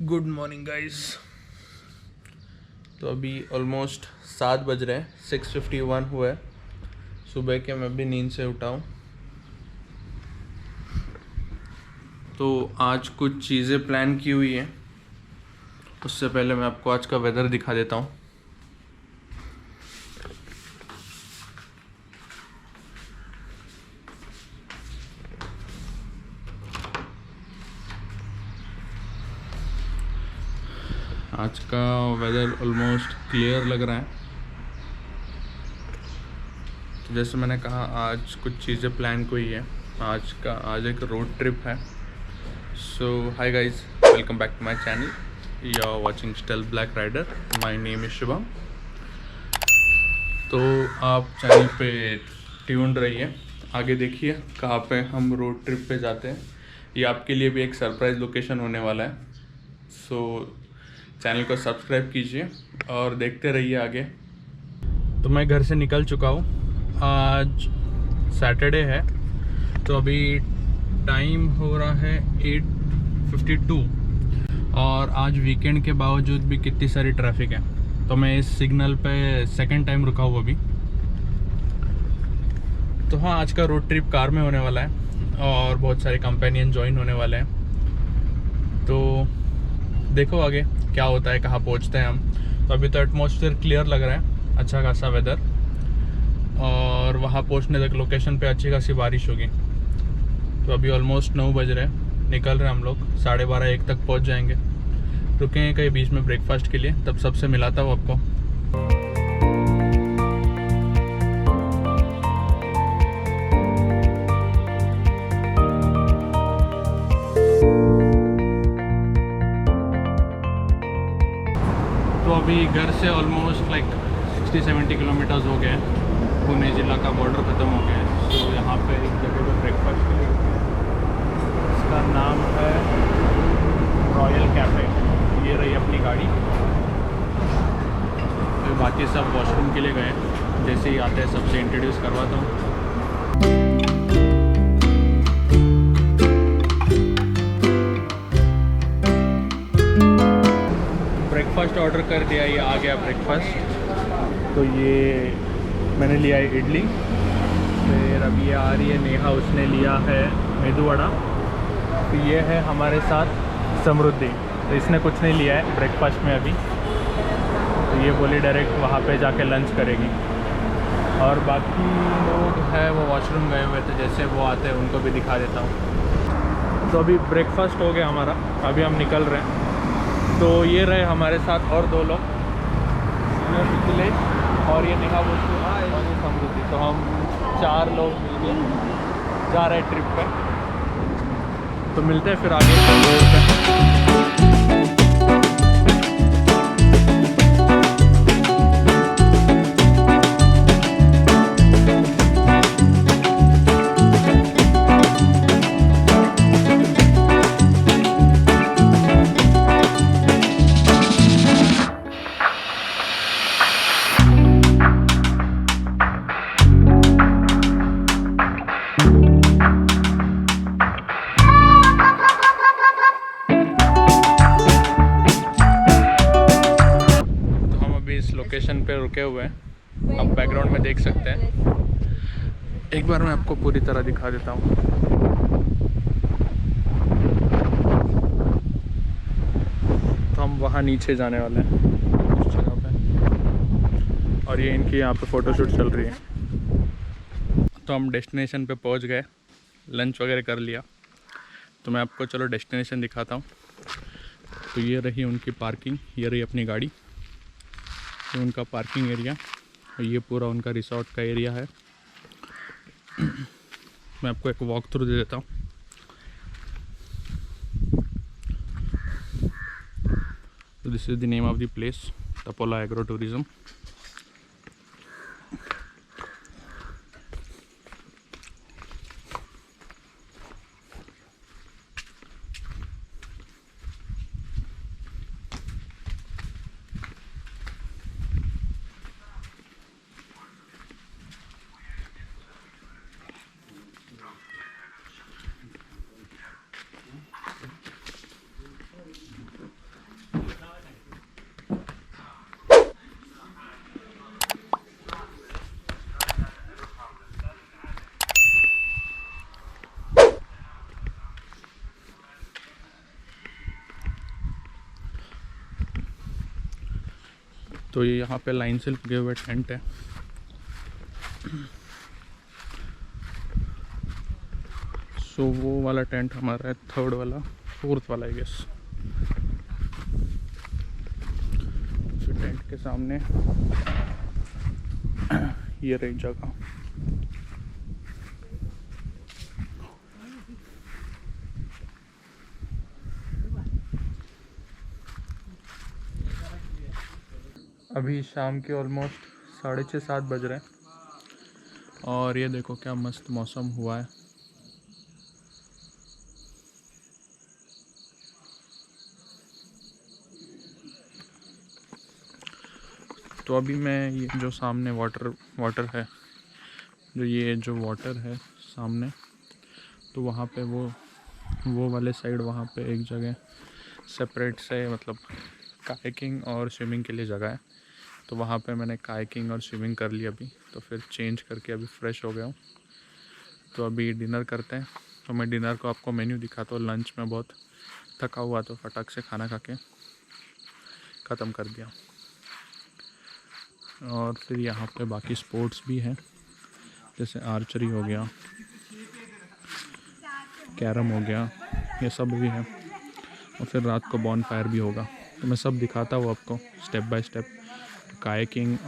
Good morning guys. तो अभी almost 7 बज रहे हैं, 6:51 हुआ है सुबह के। मैं भी नींद से उठा हूँ। तो आज कुछ चीज़ें प्लान की हुई हैं। उससे पहले मैं आपको आज का वेदर दिखा देता हूँ। आज का वेदर ऑलमोस्ट क्लियर लग रहा है। तो जैसे मैंने कहा, आज कुछ चीज़ें प्लान की हुई है। आज एक रोड ट्रिप है। So hi guys, welcome back to my channel. You are watching Still Black Rider. My name is Shubham. तो आप चैनल पे ट्यून रहिए, आगे देखिए कहाँ पे हम रोड ट्रिप पे जाते हैं। ये आपके लिए भी एक सरप्राइज़ लोकेशन होने वाला है। सो चैनल को सब्सक्राइब कीजिए और देखते रहिए आगे। तो मैं घर से निकल चुका हूँ। आज सैटरडे है, तो अभी टाइम हो रहा है 8:52 और आज वीकेंड के बावजूद भी कितनी सारी ट्रैफिक है। तो मैं इस सिग्नल पे सेकंड टाइम रुका हूँ अभी। तो हाँ, आज का रोड ट्रिप कार में होने वाला है और बहुत सारे कंपेनियन ज्वाइन होने वाले हैं। तो देखो आगे क्या होता है, कहाँ पहुँचते हैं हम। तो अभी तो एटमॉस्फेयर क्लियर लग रहा है, अच्छा खासा वेदर, और वहाँ पहुँचने तक लोकेशन पे अच्छी खासी बारिश होगी। तो अभी ऑलमोस्ट 9 बज रहे हैं, निकल रहे हैं हम लोग। 12:30-1 तक पहुँच जाएंगे। रुकेंगे कहीं बीच में ब्रेकफास्ट के लिए, तब सबसे मिलाता हूँ आपको। तो अभी घर से ऑलमोस्ट 60-70 किलोमीटर्स हो गए हैं। पुणे ज़िला का बॉर्डर ख़त्म हो गया है। तो यहाँ पे एक जगह पे ब्रेकफास्ट के लिए रुके हैं। इसका नाम है रॉयल कैफ़े। ये रही अपनी गाड़ी। तो बाकी सब वॉशरूम के लिए गए। जैसे ही आते हैं सबसे इंट्रोड्यूस करवाता हूँ। ब्रेकफास्ट ऑर्डर कर दिया, ये आ गया ब्रेकफास्ट। तो ये मैंने लिया है इडली। फिर अब ये आ रही है नेहा, उसने लिया है मेदू वड़ा। तो ये है हमारे साथ समृद्धि। तो इसने कुछ नहीं लिया है ब्रेकफास्ट में अभी। तो ये बोली डायरेक्ट वहाँ पे जाके लंच करेगी। और बाकी लोग हैं वो वॉशरूम गए हुए थे, जैसे वो आते हैं उनको भी दिखा देता हूँ। तो अभी ब्रेकफास्ट हो गया हमारा, अभी हम निकल रहे हैं। तो ये रहे हमारे साथ और 2 लोग, ये पिछले और ये नेहा बोलती और ये समृद्धि। तो हम 4 लोग मिलके जा रहे हैं ट्रिप पे। तो मिलते हैं फिर आगे रोड पे। लोकेशन पे रुके हुए हैं, आप बैकग्राउंड में देख सकते हैं। एक बार मैं आपको पूरी तरह दिखा देता हूँ। तो हम वहाँ नीचे जाने वाले हैं उस जगह पे, और ये इनकी यहाँ पे फ़ोटोशूट चल रही है। तो हम डेस्टिनेशन पे पहुँच गए, लंच वगैरह कर लिया। तो मैं आपको चलो डेस्टिनेशन दिखाता हूँ। तो ये रही उनकी पार्किंग, ये रही अपनी गाड़ी, ये उनका पार्किंग एरिया, और ये पूरा उनका रिसोर्ट का एरिया है। मैं आपको एक वॉक थ्रू दे देता हूँ। तो this is the name of the place, Tapola agro tourism. तो ये यहाँ पे लाइन से लगे हुए टेंट है। सो वो वाला टेंट हमारा है, थर्ड वाला, फोर्थ वाला आई गेस। फिर टेंट के सामने ये रही जगह। अभी शाम के ऑलमोस्ट 6:30-7 बज रहे हैं और ये देखो क्या मस्त मौसम हुआ है। तो अभी मैं ये जो सामने वाटर है, जो वाटर है सामने, तो वहाँ पे वो वाले साइड वहाँ पे एक जगह सेपरेट से मतलब कायाकिंग और स्विमिंग के लिए जगह है। तो वहाँ पे मैंने कायाकिंग और स्विमिंग कर ली अभी, तो फिर चेंज करके अभी फ्रेश हो गया हूँ। तो अभी डिनर करते हैं। तो मैं डिनर को आपको मेन्यू दिखाता हूँ। लंच में बहुत थका हुआ तो फटाक से खाना खा के ख़त्म कर दिया। और फिर यहाँ पे बाकी स्पोर्ट्स भी हैं, जैसे आर्चरी हो गया, कैरम हो गया, ये सब भी है। और फिर रात को बॉन फायर भी होगा। तो मैं सब दिखाता हूँ आपको स्टेप बाय स्टेप। कायाकिंग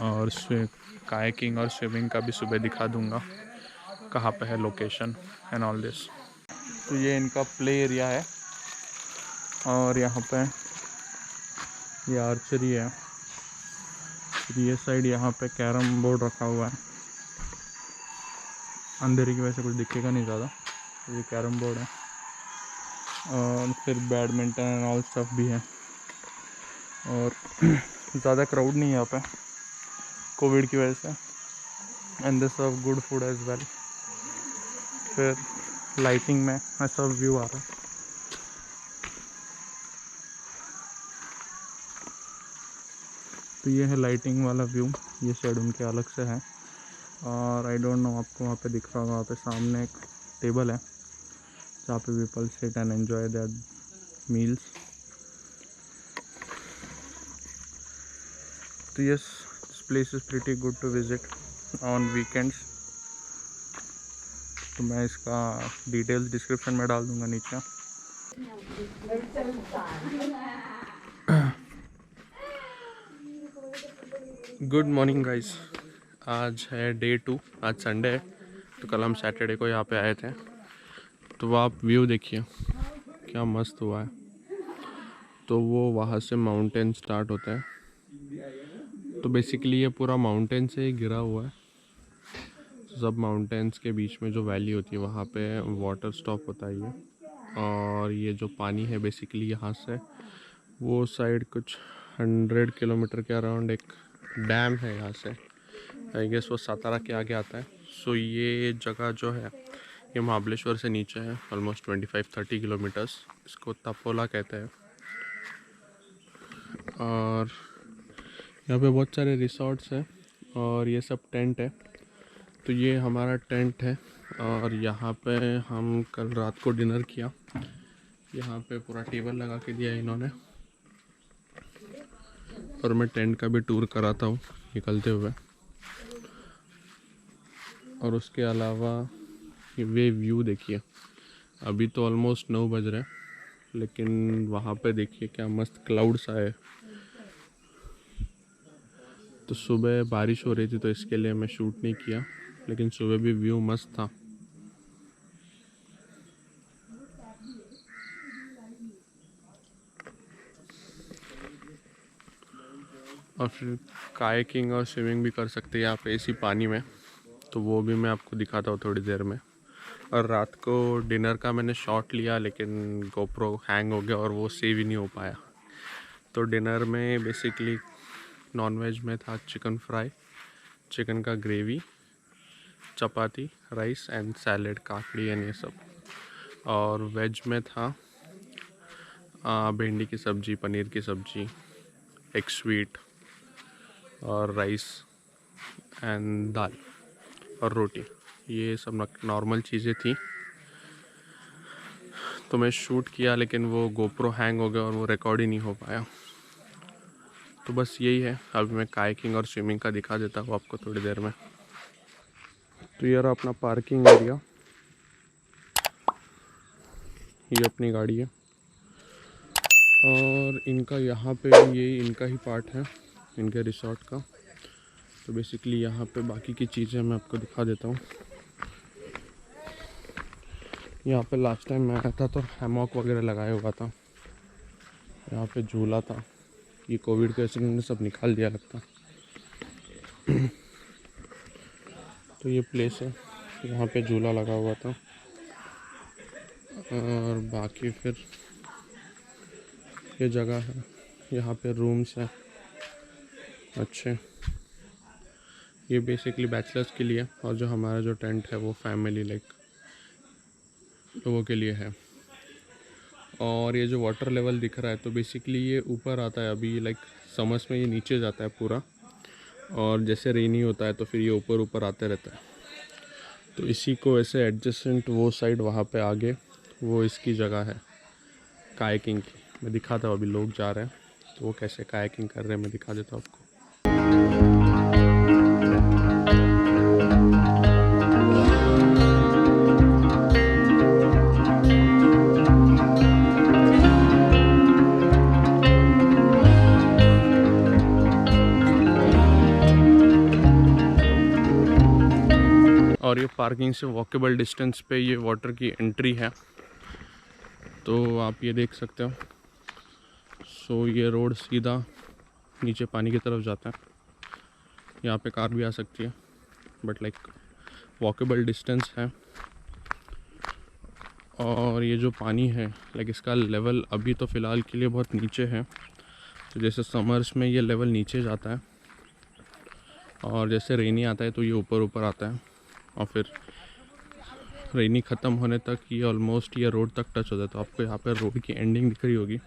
और स्विमिंग का भी सुबह दिखा दूँगा कहाँ पे है लोकेशन एंड ऑल दिस। तो ये इनका प्ले एरिया है और यहाँ पे ये आर्चरी है। फिर ये साइड यहाँ पे कैरम बोर्ड रखा हुआ है। अंधेरे की वजह से कुछ दिखेगा नहीं ज़्यादा। ये कैरम बोर्ड है और फिर बैडमिंटन एंड ऑल स्टफ भी है। और ज़्यादा क्राउड नहीं है यहाँ पे कोविड की वजह से। And they serve good food as well. फिर लाइटिंग में ऐसा व्यू आ रहा है। तो ये है लाइटिंग वाला व्यू। ये शेड उनके अलग से है। और आई डोंट नो आपको वहाँ पे दिख रहा होगा, वहाँ पे सामने एक टेबल है जहाँ पे people sit and enjoy their meals. तो yes, this place is pretty good to visit on weekends. तो मैं इसका डिटेल्स डिस्क्रिप्शन में डाल दूँगा नीचे। Good morning guys. आज है डे 2, आज संडे है। तो कल हम सैटरडे को यहाँ पे आए थे। तो आप व्यू देखिए क्या मस्त हुआ है। तो वो वहाँ से माउंटेन स्टार्ट होता है। तो बेसिकली ये पूरा माउंटेन से ही घिरा हुआ है। सब माउंटेन्स के बीच में जो वैली होती है वहाँ पे वाटर स्टॉप होता है ये। और ये जो पानी है बेसिकली यहाँ से वो साइड कुछ 100 किलोमीटर के अराउंड एक डैम है यहाँ से। आई गेस वो सातारा के आगे आता है। सो ये जगह जो है ये महाबलेश्वर से नीचे है, ऑलमोस्ट 25-30 किलोमीटर्स। इसको तपोला कहते हैं। और यहाँ पे बहुत सारे रिसोर्ट्स हैं और ये सब टेंट है। तो ये हमारा टेंट है और यहाँ पे हम कल रात को डिनर किया। यहाँ पे पूरा टेबल लगा के दिया इन्होंने। और मैं टेंट का भी टूर कराता हूँ निकलते हुए। और उसके अलावा वे व्यू देखिए। अभी तो ऑलमोस्ट 9 बज रहे हैं, लेकिन वहाँ पे देखिए क्या मस्त क्लाउड्स आए। तो सुबह बारिश हो रही थी तो इसके लिए मैं शूट नहीं किया, लेकिन सुबह भी व्यू मस्त था। और फिर कायाकिंग और स्विमिंग भी कर सकते हैं यहाँ पे इसी पानी में। तो वो भी मैं आपको दिखाता हूँ थोड़ी देर में। और रात को डिनर का मैंने शॉट लिया, लेकिन गोप्रो हैंग हो गया और वो सेव ही नहीं हो पाया। तो डिनर में बेसिकली नॉनवेज में था चिकन फ्राई, चिकन का gravy, chapati, rice and salad, काकड़ी एंड ये सब। और वेज में था भिंडी की सब्ज़ी, पनीर की सब्ज़ी, एक स्वीट और राइस एंड दाल और रोटी। ये सब नॉर्मल चीज़ें थी। तो मैं शूट किया लेकिन वो गोप्रो हैंग हो गया और वो रिकॉर्ड ही नहीं हो पाया। तो बस यही है। अभी मैं कायाकिंग और स्विमिंग का दिखा देता हूँ आपको थोड़ी देर में। तो ये रहा अपना पार्किंग एरिया, ये अपनी गाड़ी है और इनका यहाँ पे ये इनका ही पार्ट है, इनके रिसोर्ट का। तो बेसिकली यहाँ पे बाकी की चीज़ें मैं आपको दिखा देता हूँ। यहाँ पे लास्ट टाइम मैं आया था तो हैमॉक वगैरह लगाया हुआ था, यहाँ पे झूला था। ये कोविड के वजह से सब निकाल दिया लगता। तो ये प्लेस है, यहाँ पे झूला लगा हुआ था। और बाकी फिर ये जगह है, यहाँ पे रूम्स हैं अच्छे। ये बेसिकली बैचलर्स के लिए, और जो हमारा जो टेंट है वो फैमिली लाइक लोगों के लिए है। और ये जो वाटर लेवल दिख रहा है तो बेसिकली ये ऊपर आता है। अभी लाइक समर्स में ये नीचे जाता है पूरा, और जैसे रेनी होता है तो फिर ये ऊपर ऊपर आते रहता है। तो इसी को ऐसे एडजस्टेंट वो साइड वहाँ पे आगे वो इसकी जगह है कायाकिंग की। मैं दिखाता हूँ, अभी लोग जा रहे हैं तो वो कैसे कायाकिंग कर रहे हैं मैं दिखा देता हूँ आपको। और ये पार्किंग से वॉकेबल डिस्टेंस पे ये वाटर की एंट्री है, तो आप ये देख सकते हो। सो ये रोड सीधा नीचे पानी की तरफ जाता है। यहाँ पे कार भी आ सकती है बट लाइक वॉकेबल डिस्टेंस है। और ये जो पानी है लाइक इसका लेवल अभी तो फ़िलहाल के लिए बहुत नीचे है। तो जैसे समर्स में ये लेवल नीचे जाता है और जैसे रेनी आता है तो ये ऊपर ऊपर आता है, और फिर रेनी ख़त्म होने तक ये ऑलमोस्ट ये रोड तक टच होता है। तो आपको यहाँ पे रोड की एंडिंग दिख रही होगी।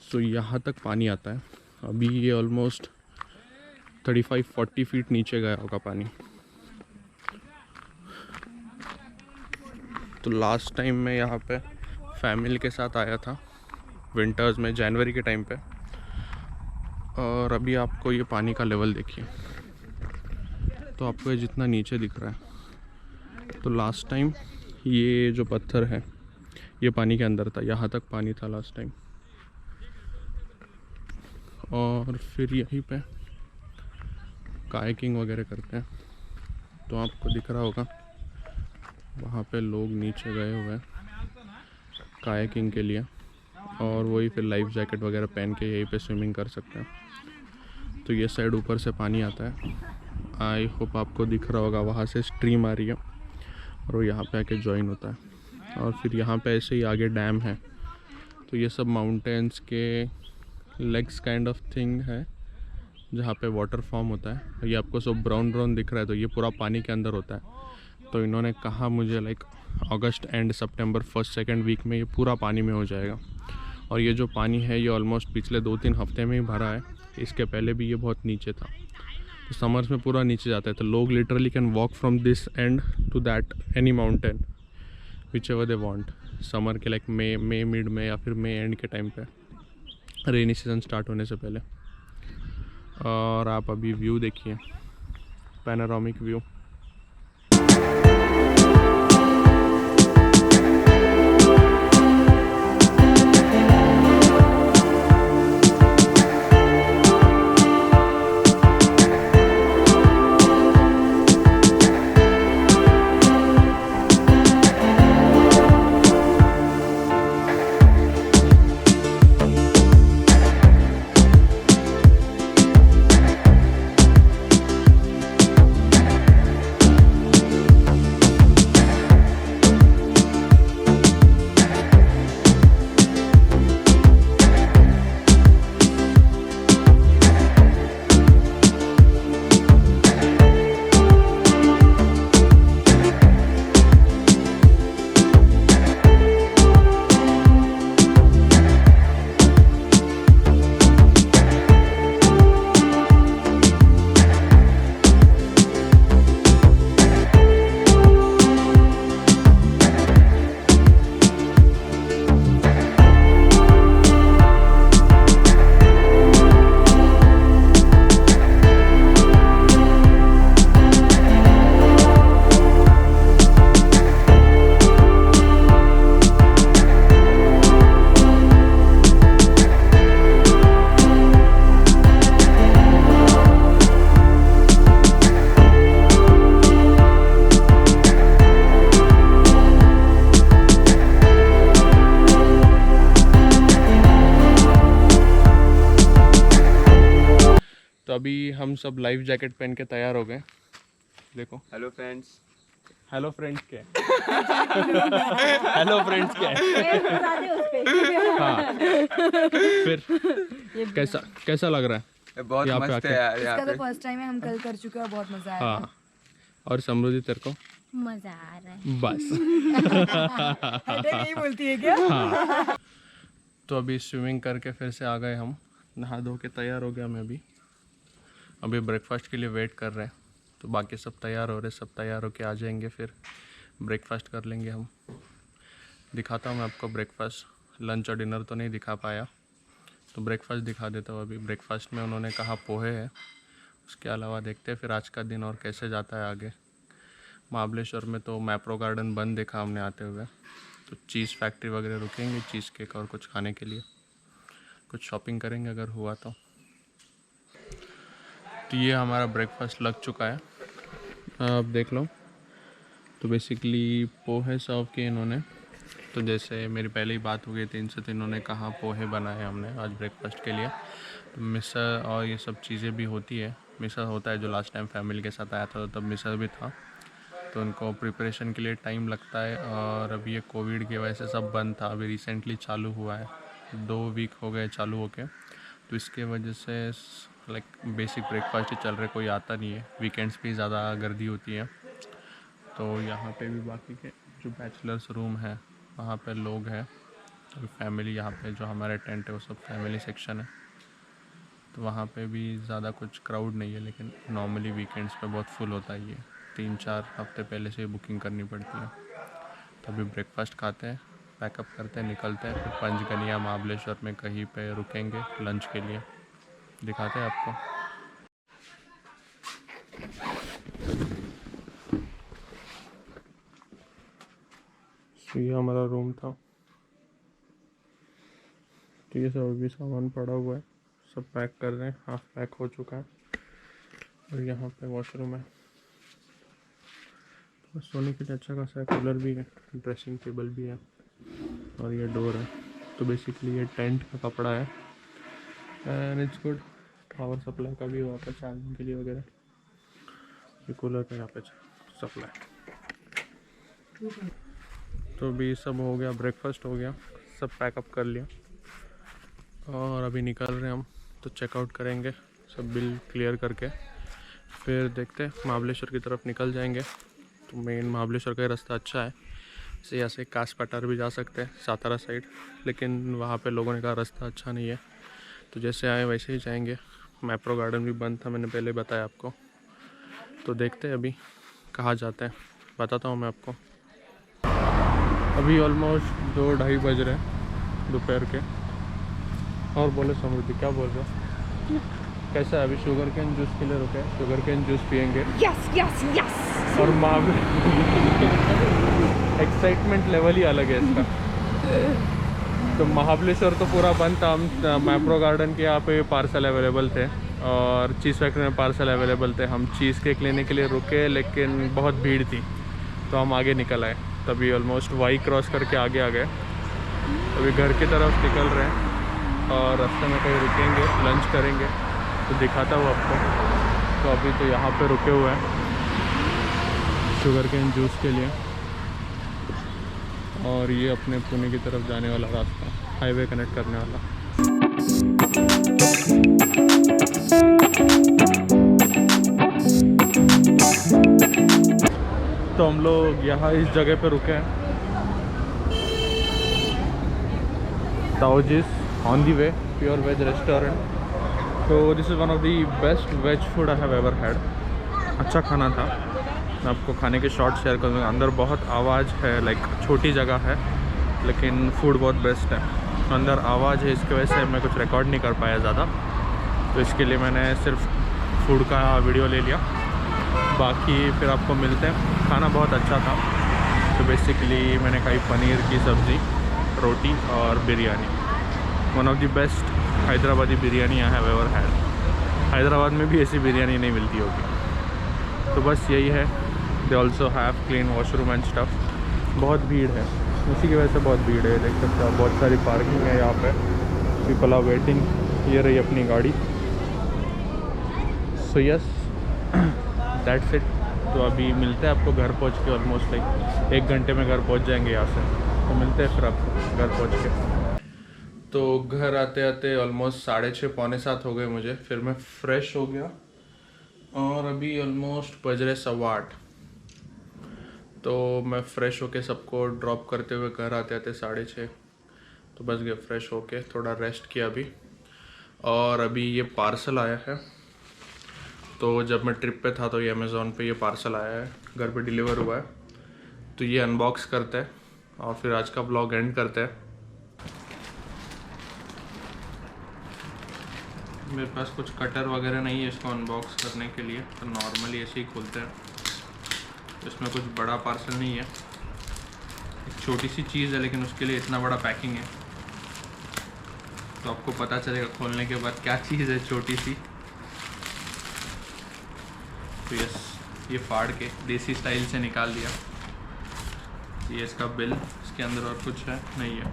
सो यहाँ तक पानी आता है। अभी ये ऑलमोस्ट 35-40 फीट नीचे गया होगा पानी। तो लास्ट टाइम मैं यहाँ पे फैमिली के साथ आया था विंटर्स में, जनवरी के टाइम पे। और अभी आपको ये पानी का लेवल देखिए, तो आपको ये जितना नीचे दिख रहा है, तो लास्ट टाइम ये जो पत्थर है ये पानी के अंदर था, यहाँ तक पानी था लास्ट टाइम। और फिर यहीं पे कायाकिंग वगैरह करते हैं। तो आपको दिख रहा होगा वहाँ पे लोग नीचे गए हुए हैं कायाकिंग के लिए, और वही फिर लाइफ जैकेट वगैरह पहन के यहीं पे स्विमिंग कर सकते हैं। तो ये साइड ऊपर से पानी आता है, आई होप आपको दिख रहा होगा, वहाँ से स्ट्रीम आ रही है और वो यहाँ पे आके जॉइन होता है। और फिर यहाँ पे ऐसे ही आगे डैम है। तो ये सब माउंटेन्स के लेग्स काइंड ऑफ थिंग है जहाँ पे वाटर फॉर्म होता है। ये आपको सब ब्राउन ब्राउन दिख रहा है, तो ये पूरा पानी के अंदर होता है। तो इन्होंने कहा मुझे लाइक अगस्त एंड सितंबर 1-2 वीक में ये पूरा पानी में हो जाएगा। और ये जो पानी है ये ऑलमोस्ट पिछले 2-3 हफ्ते में ही भरा है, इसके पहले भी ये बहुत नीचे था। तो समर्स में पूरा नीचे जाता है, तो लोग literally can walk from this end to that any mountain which ever they want. Summer के लाइक मई मिड में या फिर मई एंड के टाइम पे, रेनी सीज़न स्टार्ट होने से पहले। और आप अभी व्यू देखिए, पैनोरामिक व्यू। अभी हम सब लाइफ जैकेट पहन के तैयार हो गए। देखो। Hello friends. हेलो फ्रेंड्स क्या है? हेलो फ्रेंड्स क्या है? हाँ। फिर कैसा लग रहा है? बहुत मस्त है यार यहाँ पे। फर्स्ट टाइम है, हम कल कर चुके हैं, बहुत मजा आया। हाँ। और समृद्धि तेरे को? मजा आ रहा है बस। नहीं बोलती है क्या? हाँ। तो अभी स्विमिंग करके फिर से आ गए हम, नहा धो के तैयार हो गया मैं भी। अभी ब्रेकफास्ट के लिए वेट कर रहे हैं, तो बाकी सब तैयार हो रहे, सब तैयार होके आ जाएंगे, फिर ब्रेकफास्ट कर लेंगे हम। दिखाता हूँ मैं आपको ब्रेकफास्ट। लंच और डिनर तो नहीं दिखा पाया, तो ब्रेकफास्ट दिखा देता हूँ। अभी ब्रेकफास्ट में उन्होंने कहा पोहे है, उसके अलावा देखते हैं फिर आज का दिन और कैसे जाता है आगे। महाबलेश्वर में तो मैप्रो गार्डन बंद देखा हमने आते हुए, तो चीज़ फैक्ट्री वगैरह रुकेंगे, चीज़ केक और कुछ खाने के लिए, कुछ शॉपिंग करेंगे अगर हुआ तो। ये हमारा ब्रेकफास्ट लग चुका है, आप देख लो। तो बेसिकली पोहे सर्व किए इन्होंने। तो जैसे मेरी पहले ही बात हो गई थी इनसे, तो इन्होंने कहा पोहे बनाए हमने आज ब्रेकफास्ट के लिए। तो मिसर और ये सब चीज़ें भी होती है। मिसर होता है, जो लास्ट टाइम फैमिली के साथ आया था तब मिसर भी था, तो उनको प्रिपरेशन के लिए टाइम लगता है। और अभी ये कोविड की वजह से सब बंद था, अभी रिसेंटली चालू हुआ है, 2 वीक हो गए चालू होके। तो इसके वजह से लाइक बेसिक ब्रेकफास्ट ही चल रहे, कोई आता नहीं है। वीकेंड्स पे ज़्यादा गर्दी होती है। तो यहाँ पे भी बाकी के जो बैचलर्स रूम है वहाँ पे लोग हैं, तो फैमिली यहाँ पे जो हमारे टेंट है वो सब फैमिली सेक्शन है, तो वहाँ पे भी ज़्यादा कुछ क्राउड नहीं है। लेकिन नॉर्मली वीकेंड्स पे बहुत फुल होता है, ये 3-4 हफ्ते पहले से बुकिंग करनी पड़ती है। तभी ब्रेकफास्ट खाते हैं, पैकअप करते हैं, निकलते हैं, फिर पंचगनिया महाबलेश्वर में कहीं पे रुकेंगे लंच के लिए। दिखाते हैं आपको। ये हमारा रूम था, तो ये सब अभी सामान पड़ा हुआ है, सब पैक कर रहे हैं, हाफ पैक हो चुका है। और यहाँ पे वॉशरूम है, तो सोने के लिए अच्छा खासा कूलर भी है, ड्रेसिंग टेबल भी है, और ये डोर है। तो बेसिकली ये टेंट का कपड़ा है and it's good. Power supply का भी वहाँ पर चार्जिंग के लिए वगैरह। ये कूलर का यहाँ पे सप्लाई। तो अभी सब हो गया, ब्रेकफास्ट हो गया, सब पैकअप कर लिया और अभी निकल रहे हैं हम। तो चेकआउट करेंगे, सब बिल क्लियर करके फिर देखते हैं महाबलेश्वर की तरफ निकल जाएंगे। तो मेन महाबलेश्वर का रास्ता अच्छा है, जैसे यहाँ से कास पठार भी जा सकते हैं सातारा साइड, लेकिन वहाँ पे लोगों ने कहा रास्ता अच्छा नहीं है, तो जैसे आए वैसे ही जाएंगे। मैप्रो गार्डन भी बंद था, मैंने पहले बताया आपको। तो देखते हैं अभी कहाँ जाते हैं, बताता हूँ मैं आपको। अभी ऑलमोस्ट 2-2:30 बज रहे हैं दोपहर के। और बोले समृद्धि, क्या बोल रहे हो? कैसा है? अभी शुगर केन जूस के लिए रुके, शुगर केन जूस पियेंगे। Yes yes yes. और एक्साइटमेंट लेवल ही अलग है इसका। तो महाबलेश्वर तो पूरा बंद था, हम मैप्रो गार्डन के यहाँ पे पार्सल अवेलेबल थे और चीज़ फैक्ट्री में पार्सल अवेलेबल थे। हम चीज़ केक लेने के लिए रुके, लेकिन बहुत भीड़ थी, तो हम आगे निकल आए। तभी ऑलमोस्ट वाई क्रॉस करके आगे आ गए। अभी घर की तरफ निकल रहे हैं और रास्ते में कहीं रुकेंगे, लंच करेंगे, तो दिखाता हूँ आपको। तो अभी तो यहाँ पे रुके हुए हैं शुगर केन जूस के लिए। और ये अपने पुणे की तरफ जाने वाला रास्ता, हाईवे कनेक्ट करने वाला। तो हम लोग यहाँ इस जगह पे रुके हैं, Taoji's on the way, pure veg restaurant. तो this is one of the best veg food I have ever had. अच्छा खाना था, मैं आपको खाने के शॉर्ट शेयर करूँगा। अंदर बहुत आवाज़ है, लाइक छोटी जगह है, लेकिन फूड बहुत बेस्ट है। अंदर आवाज़ है, इसकी वजह से मैं कुछ रिकॉर्ड नहीं कर पाया ज़्यादा, तो इसके लिए मैंने सिर्फ फूड का वीडियो ले लिया। बाकी फिर आपको मिलते हैं। खाना बहुत अच्छा था। तो बेसिकली मैंने खाई पनीर की सब्ज़ी, रोटी और biryani. One of the best Hyderabadi biryani I have ever had. Hyderabad में भी ऐसी बिरयानी नहीं मिलती होगी। तो बस यही है। They also have clean washroom and stuff. बहुत भीड़ है, उसी की वजह से बहुत भीड़ है, देख सकते हो। बहुत सारी पार्किंग है यहाँ पे, पीपल आर वेटिंग। ये रही अपनी गाड़ी। So yes that's it. तो अभी मिलते हैं आपको घर पहुंच के, ऑलमोस्ट लाइक 1 घंटे में घर पहुंच जाएंगे यहाँ से। तो मिलते हैं फिर आपको घर पहुंच के। तो घर आते आते ऑलमोस्ट 6:30 पौने 7 हो गए मुझे। फिर मैं फ्रेश हो गया और अभी ऑलमोस्ट बज रहे 8:15। तो मैं फ़्रेश होके सबको ड्रॉप करते हुए घर आते आते 6:30 तो बस गए। फ्रेश होके थोड़ा रेस्ट किया अभी, और अभी ये पार्सल आया है। तो जब मैं ट्रिप पे था तो ये अमेज़ॉन पे ये पार्सल आया है, घर पे डिलीवर हुआ है। तो ये अनबॉक्स करते हैं और फिर आज का ब्लॉग एंड करते हैं। मेरे पास कुछ कटर वगैरह नहीं है इसको अनबॉक्स करने के लिए, तो नॉर्मली ऐसे ही खोलते हैं। इसमें कुछ बड़ा पार्सल नहीं है, एक छोटी सी चीज़ है, लेकिन उसके लिए इतना बड़ा पैकिंग है। तो आपको पता चलेगा खोलने के बाद क्या चीज़ है छोटी सी। तो यस, ये फाड़ के देसी स्टाइल से निकाल दिया। ये इसका बिल, इसके अंदर और कुछ है नहीं है।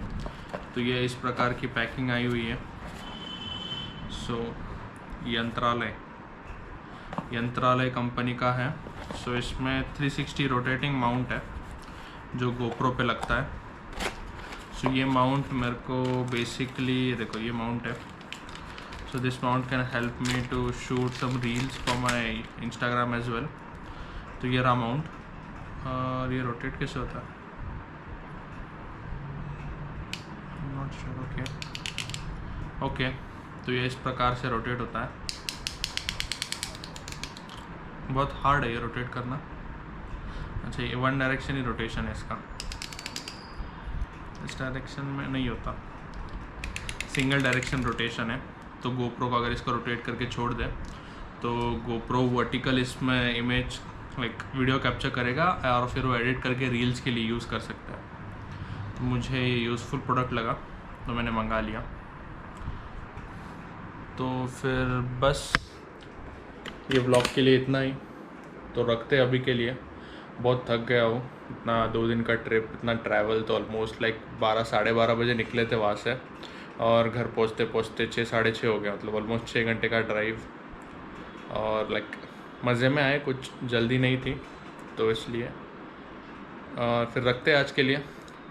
तो ये इस प्रकार की पैकिंग आई हुई है। सो यंत्रालय कंपनी का है। सो इसमें 360 रोटेटिंग माउंट है जो गोप्रो पे लगता है। सो ये माउंट मेरे को बेसिकली, देखो ये माउंट है। So this mount can help me to shoot some reels for my Instagram as well. तो ये रहा माउंट, और ये रोटेट कैसे होता है नॉट श्योर। ओके, तो ये इस प्रकार से रोटेट होता है। बहुत हार्ड है ये रोटेट करना। अच्छा, ये 1 डायरेक्शन ही रोटेशन है इसका, इस डायरेक्शन में नहीं होता, सिंगल डायरेक्शन रोटेशन है। तो गोप्रो को अगर इसको रोटेट करके छोड़ दे तो गोप्रो वर्टिकल इसमें इमेज लाइक वीडियो कैप्चर करेगा और फिर वो एडिट करके रील्स के लिए यूज़ कर सकता है। तो मुझे ये यूज़फुल प्रोडक्ट लगा तो मैंने मंगा लिया। तो फिर बस ये व्लॉग के लिए इतना ही, तो रखते अभी के लिए। बहुत थक गया हूँ, इतना 2 दिन का ट्रिप, इतना ट्रैवल। तो ऑलमोस्ट लाइक 12 साढ़े 12 बजे निकले थे वहाँ से, और घर पहुँचते पहुँचते 6 साढ़े 6 हो गया। मतलब ऑलमोस्ट 6 घंटे का ड्राइव। और लाइक मज़े में आए, कुछ जल्दी नहीं थी तो इसलिए। और फिर रखते हैं आज के लिए,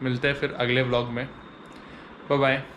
मिलते हैं फिर अगले व्लॉग में। Bye bye.